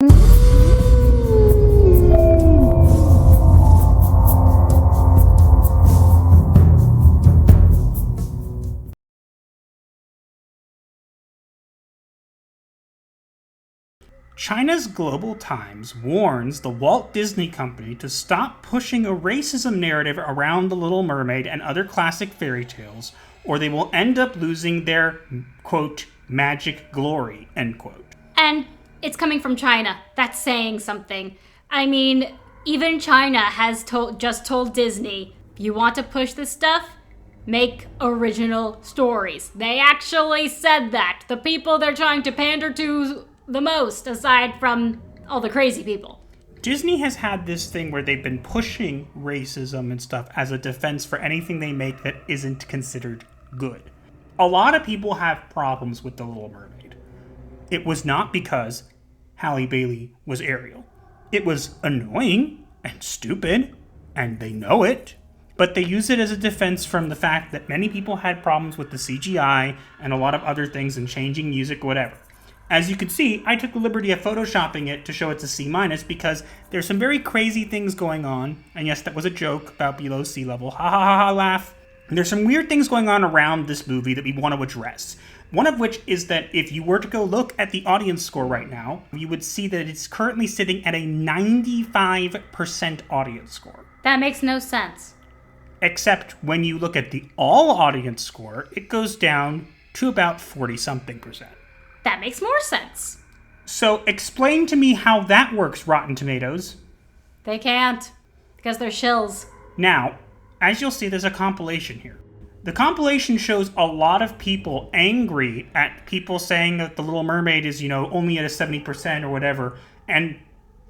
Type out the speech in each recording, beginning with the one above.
China's Global Times warns the Walt Disney Company to stop pushing a racism narrative around The Little Mermaid and other classic fairy tales, or they will end up losing their, quote, magic glory, end quote. And it's coming from China. That's saying something. I mean, even China has just told Disney, you want to push this stuff? Make original stories. They actually said that. The people they're trying to pander to the most, aside from all the crazy people. Disney has had this thing where they've been pushing racism and stuff as a defense for anything they make that isn't considered good. A lot of people have problems with The Little Mermaid. It was not because Halle Bailey was Ariel. It was annoying and stupid, and they know it, but they use it as a defense from the fact that many people had problems with the CGI and a lot of other things and changing music, whatever. As you can see, I took the liberty of photoshopping it to show it's a C- because there's some very crazy things going on. And yes, that was a joke about below sea level. Ha ha ha ha, laugh. And there's some weird things going on around this movie that we want to address. One of which is that if you were to go look at the audience score right now, you would see that it's currently sitting at a 95% audience score. That makes no sense. Except when you look at the all audience score, it goes down to about 40-something%. That makes more sense. So explain to me how that works, Rotten Tomatoes. They can't, because they're shills. Now, as you'll see, there's a compilation here. The compilation shows a lot of people angry at people saying that The Little Mermaid is, only at a 70% or whatever. And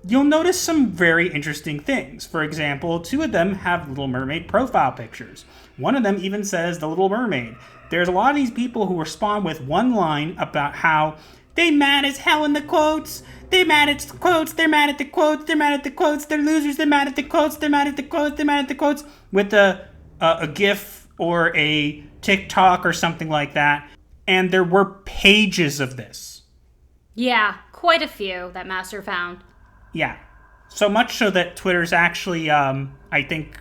you'll notice some very interesting things. For example, 2 of them have Little Mermaid profile pictures. One of them even says The Little Mermaid. There's a lot of these people who respond with one line about how they mad as hell in the quotes. They're mad at the quotes. They're mad at the quotes. They're mad at the quotes. They're losers. They're mad at the quotes. They're mad at the quotes. They're mad at the quotes. With a GIF or a TikTok or something like that. And there were pages of this. Yeah, quite a few that Master found. Yeah. So much so that Twitter's actually, I think,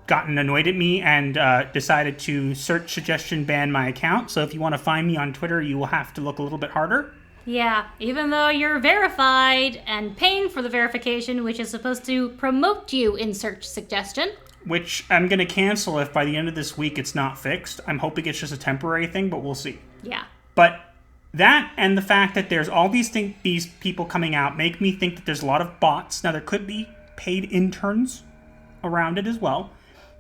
gotten annoyed at me and decided to search suggestion ban my account. So if you want to find me on Twitter, you will have to look a little bit harder. Yeah, even though you're verified and paying for the verification, which is supposed to promote you in search suggestion. Which I'm going to cancel if by the end of this week it's not fixed. I'm hoping it's just a temporary thing, but we'll see. Yeah. But that and the fact that there's all these people coming out make me think that there's a lot of bots. Now, there could be paid interns around it as well.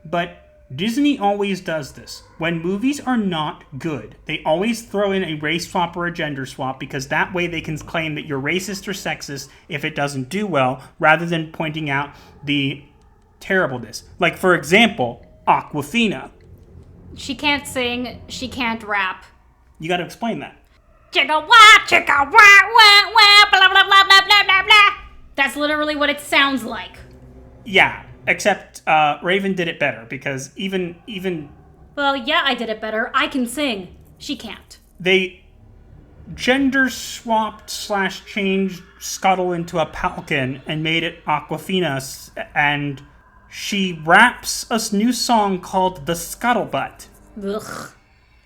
But Disney always does this. When movies are not good, they always throw in a race swap or a gender swap because that way they can claim that you're racist or sexist if it doesn't do well, rather than pointing out the terribleness. Like, for example, Awkwafina. She can't sing, she can't rap. You gotta explain that. Chicka wah, chicka wah, wah, wah, blah, blah, blah, blah, blah, blah, blah. That's literally what it sounds like. Yeah. Except Raven did it better because even Well, yeah, I did it better. I can sing. She can't. They gender swapped / changed Scuttle into a Palkin and made it Awkwafina, and she raps a new song called The Scuttlebutt. Ugh.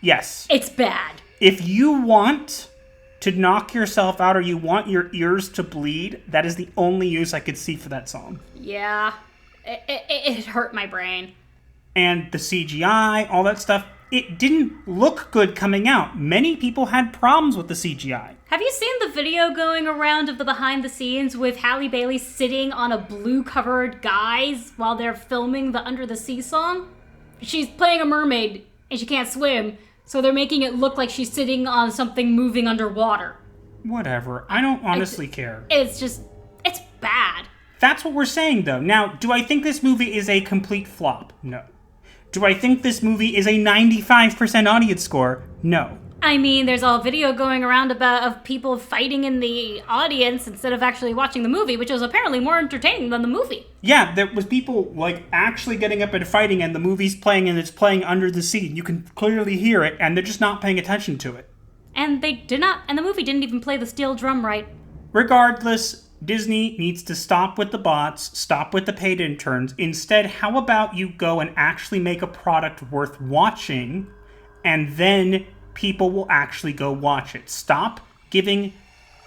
Yes. It's bad. If you want to knock yourself out or you want your ears to bleed, that is the only use I could see for that song. Yeah. It hurt my brain. And the CGI, all that stuff, it didn't look good coming out. Many people had problems with the CGI. Have you seen the video going around of the behind the scenes with Halle Bailey sitting on a blue-covered guise while they're filming the Under the Sea song? She's playing a mermaid and she can't swim, so they're making it look like she's sitting on something moving underwater. Whatever. I don't honestly care. It's bad. That's what we're saying, though. Now, do I think this movie is a complete flop? No. Do I think this movie is a 95% audience score? No. I mean, there's a video going around of people fighting in the audience instead of actually watching the movie, which was apparently more entertaining than the movie. Yeah, there was people, actually getting up and fighting, and the movie's playing, and it's playing Under the Sea. You can clearly hear it, and they're just not paying attention to it. And the movie didn't even play the steel drum right. Regardless, Disney needs to stop with the bots, stop with the paid interns. Instead, how about you go and actually make a product worth watching, and then people will actually go watch it. Stop giving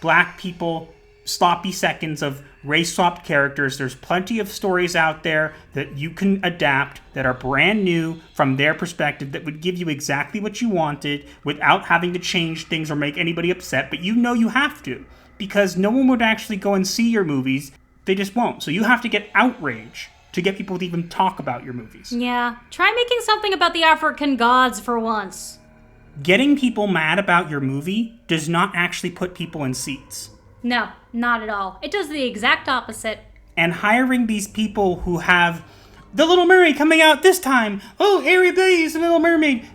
black people sloppy seconds of race-swapped characters. There's plenty of stories out there that you can adapt that are brand new from their perspective that would give you exactly what you wanted without having to change things or make anybody upset, but you know you have to, because no one would actually go and see your movies. They just won't. So you have to get outrage to get people to even talk about your movies. Yeah, try making something about the African gods for once. Getting people mad about your movie does not actually put people in seats. No, not at all. It does the exact opposite. And hiring these people who have The Little Mermaid coming out this time. Oh, everybody's The Little Mermaid.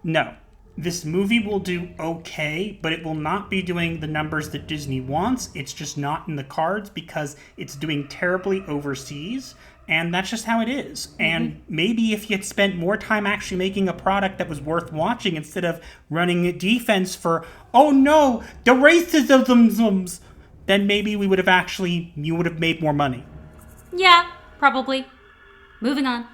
No. This movie will do okay, but it will not be doing the numbers that Disney wants. It's just not in the cards because it's doing terribly overseas. And that's just how it is. Mm-hmm. And maybe if you had spent more time actually making a product that was worth watching instead of running defense for, oh no, the racism, then maybe you would have made more money. Yeah, probably. Moving on.